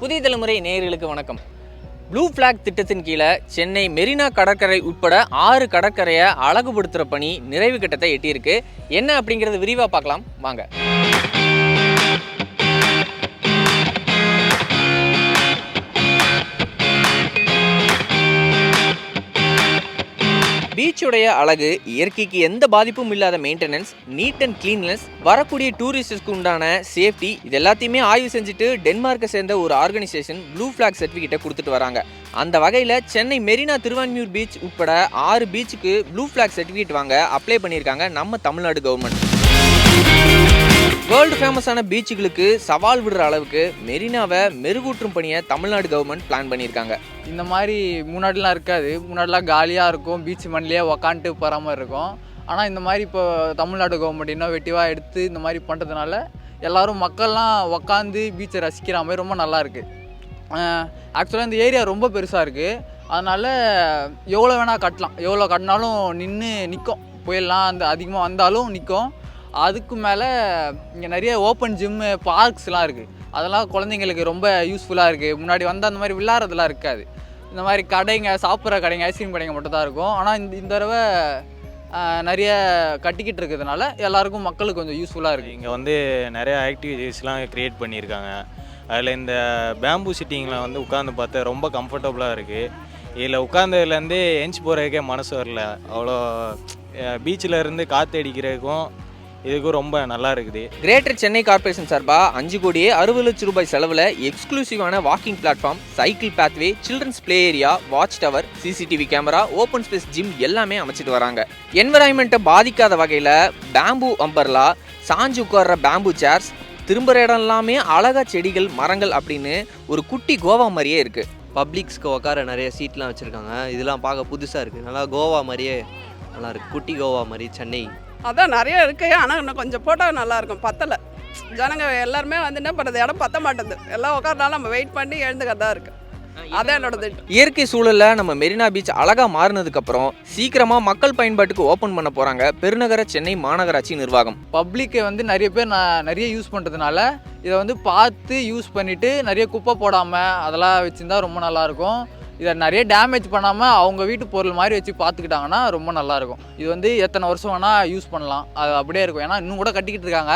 புதிய தலைமுறை நேயர்களுக்கு வணக்கம். ப்ளூ ஃபிளாக் திட்டத்தின் கீழே சென்னை மெரினா கடற்கரை உட்பட 6 கடற்கரையை அழகுபடுத்துகிற பணி நிறைவு கட்டத்தை எட்டியிருக்கு. என்ன அப்படிங்கிறது விரிவாக பார்க்கலாம் வாங்க. பீச்சுடைய அழகு, இயற்கைக்கு எந்த பாதிப்பும் இல்லாத மெயின்டெனன்ஸ், நீட் அண்ட் கிளீன்லெஸ், வரக்கூடிய டூரிஸ்டுக்கு உண்டான சேஃப்டி, இது எல்லாத்தையுமே ஆய்வு செஞ்சுட்டு டென்மார்க்கை சேர்ந்த ஒரு ஆர்கனைசேஷன் ப்ளூ ஃபிளாக் சர்டிஃபிகேட்டை கொடுத்துட்டு வராங்க. அந்த வகையில் சென்னை மெரினா திருவான்மியூர் பீச் உட்பட 6 பீச்சுக்கு ப்ளூ ஃபிளாக் சர்டிஃபிகேட் வாங்க அப்ளை பண்ணியிருக்காங்க நம்ம தமிழ்நாடு கவர்மெண்ட். வேர்ல்டு ஃபேமஸான பீச்சுகளுக்கு சவால் விடுற அளவுக்கு மெரினாவை மெருகூற்றும் பணியை தமிழ்நாடு கவர்மெண்ட் பிளான் பண்ணியிருக்காங்க. இந்த மாதிரி முன்னாடிலாம் இருக்காது. முன்னாடிலாம் காலியாக இருக்கும், பீச் மண்ணிலே உக்காந்துட்டு போகிற மாதிரி இருக்கும். ஆனால் இந்த மாதிரி இப்போ தமிழ்நாடு கவர்மெண்ட் இன்னோவேட்டிவாக எடுத்து இந்த மாதிரி பண்ணுறதுனால எல்லோரும் மக்கள்லாம் உக்காந்து பீச்சை ரசிக்கிற மாதிரி ரொம்ப நல்லாயிருக்கு. ஆக்சுவலாக இந்த ஏரியா ரொம்ப பெருசாக இருக்குது. அதனால் எவ்வளோ வேணால் கட்டலாம், எவ்வளோ கட்டினாலும் நிற்கும். புயல்லாம் அதிகமாக வந்தாலும் நிற்கும். அதுக்கு மேலே இங்கே நிறைய ஓப்பன் ஜிம்மு, பார்க்ஸ்லாம் இருக்குது. அதெல்லாம் குழந்தைங்களுக்கு ரொம்ப யூஸ்ஃபுல்லாக இருக்குது. முன்னாடி வந்து அந்த மாதிரி விளையாடுறதுலாம் இருக்காது. இந்த மாதிரி கடைங்க, சாப்பிட்ற கடைங்க, ஐஸ்கிரீம் கடைங்க மட்டும் தான் இருக்கும். ஆனால் இந்த தடவை நிறைய கட்டிக்கிட்டு இருக்கிறதுனால எல்லாருக்கும் மக்களுக்கு கொஞ்சம் யூஸ்ஃபுல்லாக இருக்குது. இங்கே வந்து நிறைய ஆக்டிவிட்டீஸ்லாம் க்ரியேட் பண்ணியிருக்காங்க. அதில் இந்த பேம்பூ சிட்டிங்கில் வந்து உட்காந்து பார்த்தா ரொம்ப கம்ஃபர்டபுளாக இருக்குது. இதில் உட்காந்ததுலேருந்து எஞ்சி போகிறதுக்கே மனசு வரல. அவ்வளோ பீச்சில் இருந்து காற்று அடிக்கிறதுக்கும் இதுக்கும் ரொம்ப நல்லா இருக்குது. கிரேட்டர் சென்னை கார்பரேஷன் சார்பாக 5 கோடியே 60 லட்சம் ரூபாய் செலவில் எக்ஸ்க்ளூசிவான walking platform, cycle pathway, children's play area, watch tower, CCTV camera, open space gym எல்லாமே அமைச்சிட்டு வராங்க. என்விரான்மெண்ட்டை பாதிக்காத வகையில் பேம்பூ அம்பர்லா, சாஞ்சு உட்கார்ற பேம்பூ சேர்ஸ், திரும்புகிற இடம் எல்லாமே அழகா செடிகள், மரங்கள் அப்படின்னு ஒரு குட்டி கோவா மாதிரியே இருக்குது. பப்ளிக்ஸ்க்கு உட்கார நிறைய சீட்லாம் வச்சுருக்காங்க. இதெல்லாம் பார்க்க புதுசாக இருக்குது. நல்லா கோவா மாதிரியே நல்லா இருக்குது. குட்டி கோவா மாதிரி சென்னை அதான் நிறைய இருக்கு. ஆனால் இன்னும் கொஞ்சம் போட்டால் நல்லாயிருக்கும். பத்தலை. ஜனங்க எல்லாருமே வந்து என்ன பண்ணுறது, இடம் பத்த மாட்டேது. எல்லாம் உட்காரனாலும் நம்ம வெயிட் பண்ணி எழுந்துக்கிறதா இருக்குது. அதான் என்னோடது. இயற்கை சூழலில் நம்ம மெரினா பீச் அழகாக மாறினதுக்கப்புறம் சீக்கிரமாக மக்கள் பயன்பாட்டுக்கு ஓப்பன் பண்ண போகிறாங்க பெருநகர சென்னை மாநகராட்சி நிர்வாகம். பப்ளிக்கை வந்து நிறைய பேர் நிறைய யூஸ் பண்ணுறதுனால இதை வந்து பார்த்து யூஸ் பண்ணிவிட்டு நிறைய குப்பை போடாமல் அதெல்லாம் வச்சுருந்தா ரொம்ப நல்லாயிருக்கும். இதை நிறைய டேமேஜ் பண்ணாமல் அவங்க வீட்டு பொருள் மாதிரி வச்சு பார்த்துக்கிட்டாங்கன்னா ரொம்ப நல்லாயிருக்கும். இது வந்து எத்தனை வருஷம் வேணால் யூஸ் பண்ணலாம், அது அப்படியே இருக்கும். ஏன்னா இன்னும் கூட கட்டிக்கிட்டு இருக்காங்க.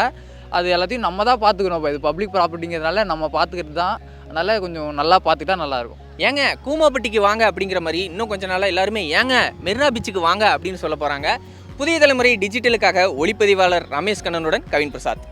அது எல்லாத்தையும் நம்ம தான் பார்த்துக்கணும். இது பப்ளிக் ப்ராப்பர்ட்டிங்கிறதுனால நம்ம பார்த்துக்கிட்டு தான். அதனால் கொஞ்சம் நல்லா பார்த்துக்கிட்டா நல்லாயிருக்கும். ஏங்க கூமாப்பட்டிக்கு வாங்க அப்படிங்கிற மாதிரி இன்னும் கொஞ்சம் நாளாக எல்லாருமே ஏங்க மெரினா பீச்சுக்கு வாங்க அப்படின்னு சொல்ல போகிறாங்க. புதிய தலைமுறை டிஜிட்டலுக்காக ஒளிப்பதிவாளர் ரமேஷ் கண்ணனுடன் கவின் பிரசாத்.